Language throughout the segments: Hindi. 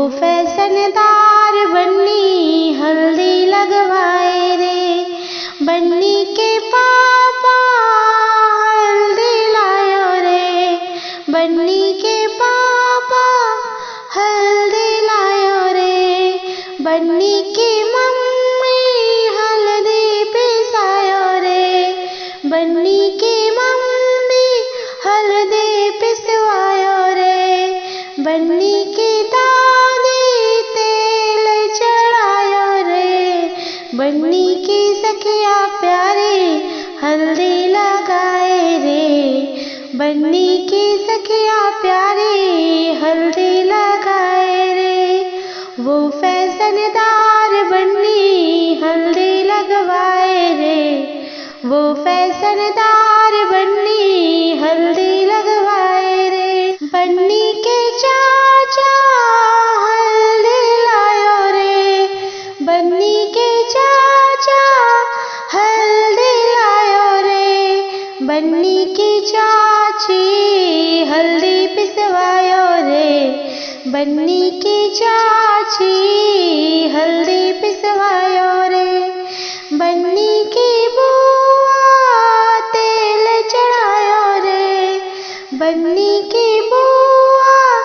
फैशनदार बन्नी हल्दी लगवाए रे। बन्नी के पापा हल्दी लायो रे। बन्नी के पापा हल्दी लायो रे। बन्नी की मम्मी हल्दी पिसायो रे। बन्नी की मम्मी हल्दी पिसवायो रे। बन्नी की बन्नी की सखिया प्यारी हल्दी लगाए रे। बन्नी की सखिया प्यारी हल्दी लगाए रे। वो फैशनदार बन्नी हल्दी लगवाए रे। वो फैशनदार बन्नी हल्दी लगवाए रे। बन्नी के चाचा हल्दी लायो रे। बन्नी के बन्नी की चाची हल्दी पिसवायो रे। बन्नी की चाची हल्दी पिसवायो रे। बन्नी की बुआ तेल चढ़ायो रे। बन्नी की बुआ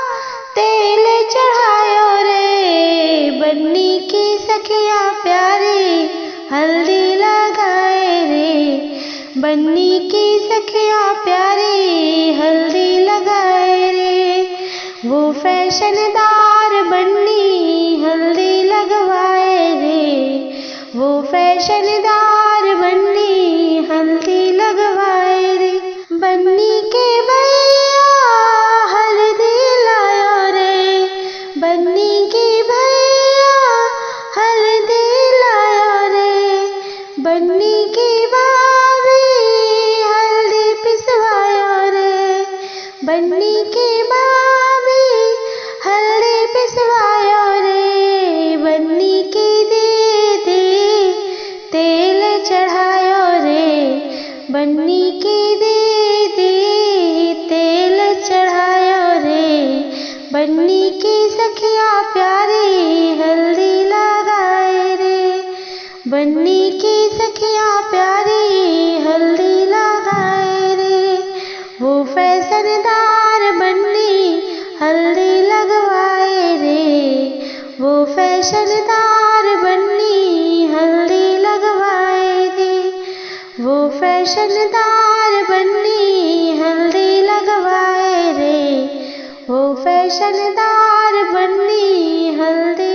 तेल चढ़ायो रे। बन्नी की सखिया प्यारी हल्दी लगाए रे। बन्नी की सखिया प्यारी हल्दी लगाए रे। वो फैशनदार बन्नी हल्दी लगवाए रे। वो फैशनदार बन्नी हल्दी लगवाए रे। बन्नी के भैया हल्दी लायो रे। बन्नी की भैया हल्दी लायो रे। बन्नी की बन्नी की भाभी हल्दी पिसवायो रे। बन्नी की दीदी तेल चढ़ायो रे। बन्नी की दीदी तेल चढ़ायो रे। बन्नी की सखिया प्यारी हल्दी लगाए रे। बन्नी की सखिया प्यारी हल्दी लगाए रे। वो फैशनदार बन्नी हल्दी लगवाए रे। वो फैशनदार बन्नी हल्दी लगवाए रे। वो फैशनदार बन्नी हल्दी लगवाए रे। वो फैशनदार बन्नी हल्दी